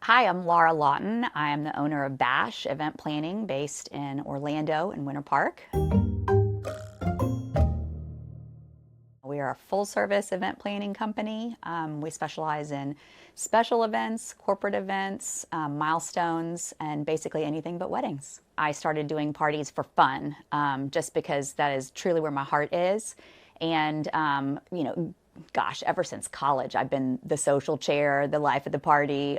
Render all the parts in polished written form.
Hi, I'm Laura Lawton. I am the owner of Bash Event Planning based in Orlando and Winter Park. We are a full service event planning company. We specialize in special events, corporate events, milestones, and basically anything but weddings. I started doing parties for fun just because that is truly where my heart is. And, gosh, ever since college, I've been the social chair, the life of the party,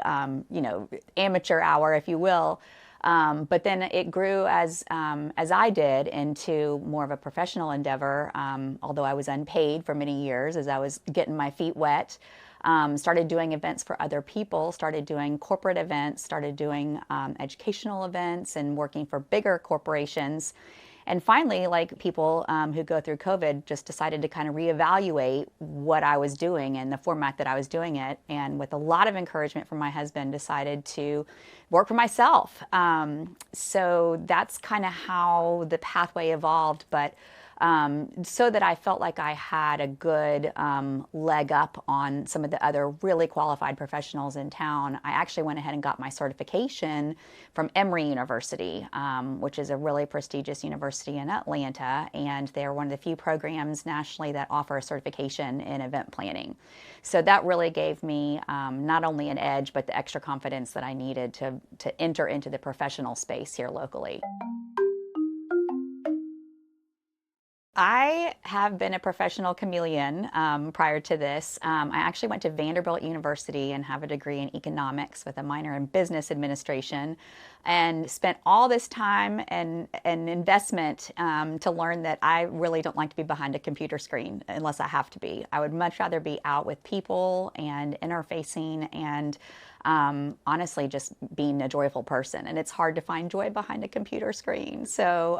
amateur hour, if you will. But then it grew as I did into more of a professional endeavor, although I was unpaid for many years as I was getting my feet wet. Started doing events for other people, started doing corporate events, started doing educational events and working for bigger corporations. And finally, like people who go through COVID, just decided to kind of reevaluate what I was doing and the format that I was doing it. And with a lot of encouragement from my husband, decided to work for myself. So that's kind of how the pathway evolved. But so that I felt like I had a good leg up on some of the other really qualified professionals in town, I actually went ahead and got my certification from Emory University, which is a really prestigious university in Atlanta, and they're one of the few programs nationally that offer a certification in event planning. So that really gave me not only an edge, but the extra confidence that I needed to enter into the professional space here locally. I have been a professional chameleon prior to this. I actually went to Vanderbilt University and have a degree in economics with a minor in business administration, and spent all this time and investment to learn that I really don't like to be behind a computer screen unless I have to be. I would much rather be out with people and interfacing and honestly, just being a joyful person. And it's hard to find joy behind a computer screen. So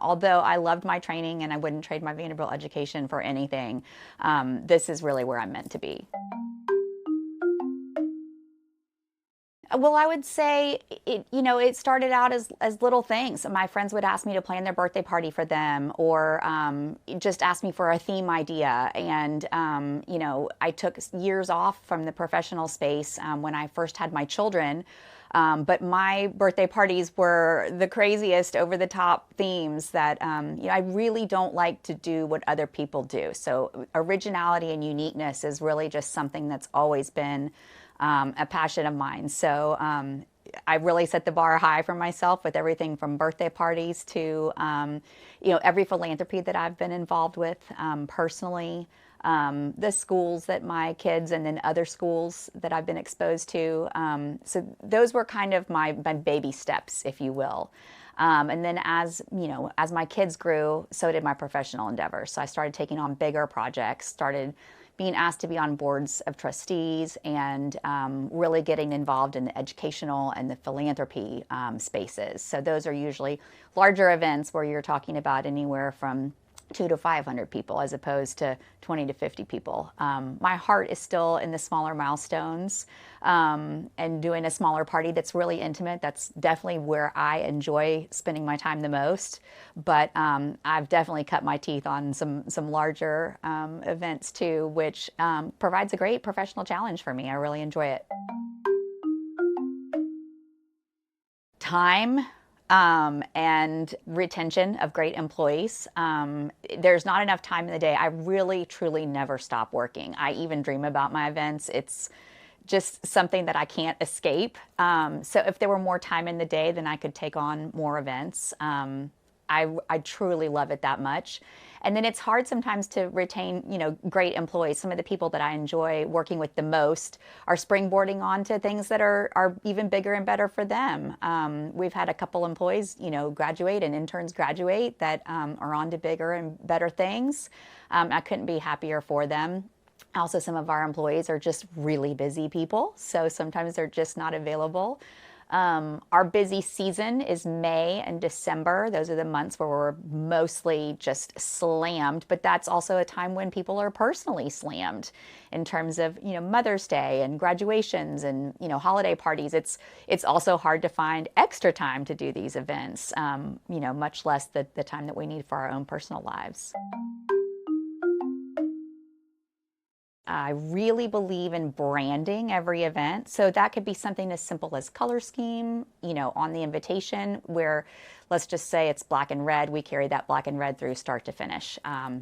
although I loved my training and I wouldn't trade my Vanderbilt education for anything, this is really where I'm meant to be. Well, I would say it started out as little things. My friends would ask me to plan their birthday party for them, or just ask me for a theme idea. And I took years off from the professional space when I first had my children. But my birthday parties were the craziest, over the top themes that I really don't like to do what other people do. So originality and uniqueness is really just something that's always been a passion of mine. So I really set the bar high for myself with everything from birthday parties to every philanthropy that I've been involved with personally. The schools that my kids and then other schools that I've been exposed to. So those were kind of my baby steps, if you will. And then as my kids grew, so did my professional endeavors. So I started taking on bigger projects, started being asked to be on boards of trustees, and really getting involved in the educational and the philanthropy spaces. So those are usually larger events where you're talking about anywhere from 200 to 500 people as opposed to 20 to 50 people. My heart is still in the smaller milestones and doing a smaller party that's really intimate. That's definitely where I enjoy spending my time the most. But I've definitely cut my teeth on some larger events too, which provides a great professional challenge for me. I really enjoy it. Time and retention of great employees. There's not enough time in the day. I really, truly never stop working. I even dream about my events. It's just something that I can't escape. So if there were more time in the day, then I could take on more events. I truly love it that much. And then it's hard sometimes to retain, great employees. Some of the people that I enjoy working with the most are springboarding onto things that are even bigger and better for them. We've had a couple employees, graduate, and interns graduate that are on to bigger and better things. I couldn't be happier for them. Also, some of our employees are just really busy people, so sometimes they're just not available. Our busy season is May and December. Those are the months where we're mostly just slammed, but that's also a time when people are personally slammed in terms of, Mother's Day and graduations and, holiday parties. It's also hard to find extra time to do these events, much less the time that we need for our own personal lives. I really believe in branding every event. So that could be something as simple as color scheme, on the invitation, where let's just say it's black and red. We carry that black and red through start to finish.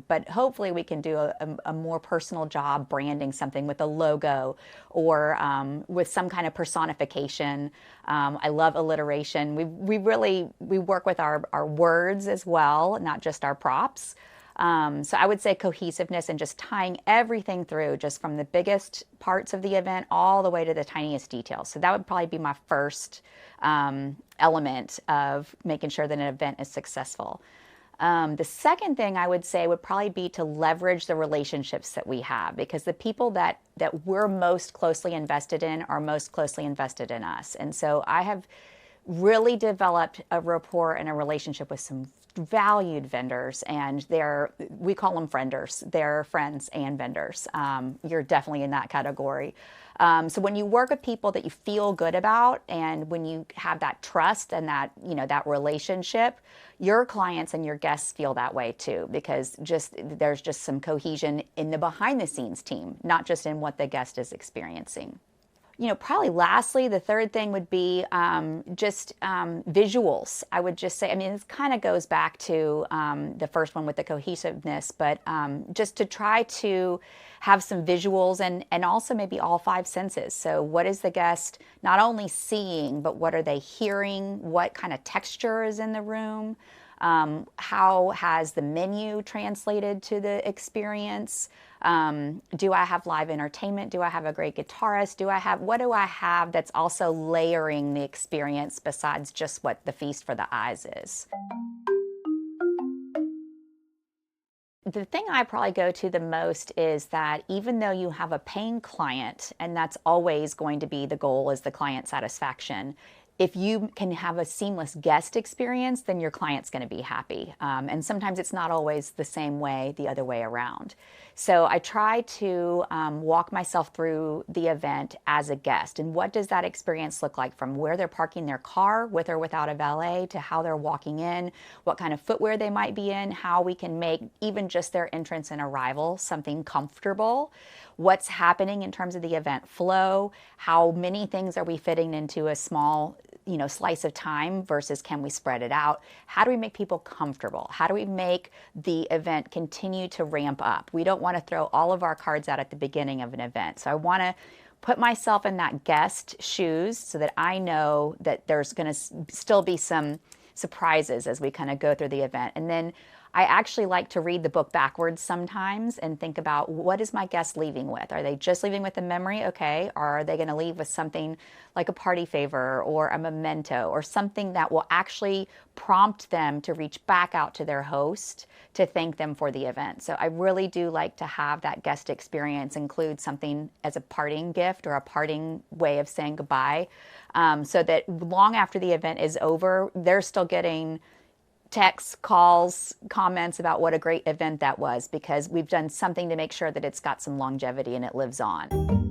But hopefully we can do a more personal job branding something with a logo or with some kind of personification. I love alliteration. We work with our words as well, not just our props. So I would say cohesiveness and just tying everything through, just from the biggest parts of the event all the way to the tiniest details. So that would probably be my first element of making sure that an event is successful. The second thing I would say would probably be to leverage the relationships that we have, because the people that we're most closely invested in are most closely invested in us. And so I have really developed a rapport and a relationship with some valued vendors, and we call them frienders. They're friends and vendors. You're definitely in that category. So when you work with people that you feel good about, and when you have that trust and that relationship, your clients and your guests feel that way too, because there's just some cohesion in the behind the scenes team, not just in what the guest is experiencing. Probably lastly, the third thing would be just visuals. I would just say, this kind of goes back to the first one with the cohesiveness, but just to try to have some visuals and also maybe all five senses. So what is the guest not only seeing, but what are they hearing? What kind of texture is in the room? How has the menu translated to the experience? Do I have live entertainment? Do I have a great guitarist? What do I have that's also layering the experience besides just what the feast for the eyes is? The thing I probably go to the most is that even though you have a paying client, and that's always going to be the goal, is the client satisfaction, if you can have a seamless guest experience, then your client's going to be happy. And sometimes it's not always the same way the other way around. So I try to walk myself through the event as a guest. And what does that experience look like, from where they're parking their car with or without a valet to how they're walking in, what kind of footwear they might be in, how we can make even just their entrance and arrival something comfortable, what's happening in terms of the event flow, how many things are we fitting into a small slice of time versus can we spread it out? How do we make people comfortable? How do we make the event continue to ramp up? We don't want to throw all of our cards out at the beginning of an event. So I want to put myself in that guest shoes so that I know that there's going to still be some surprises as we kind of go through the event. And then I actually like to read the book backwards sometimes and think about, what is my guest leaving with? Are they just leaving with a memory? Okay. Or are they going to leave with something like a party favor or a memento or something that will actually prompt them to reach back out to their host to thank them for the event? So I really do like to have that guest experience include something as a parting gift or a parting way of saying goodbye, so that long after the event is over, they're still getting texts, calls, comments about what a great event that was, because we've done something to make sure that it's got some longevity and it lives on.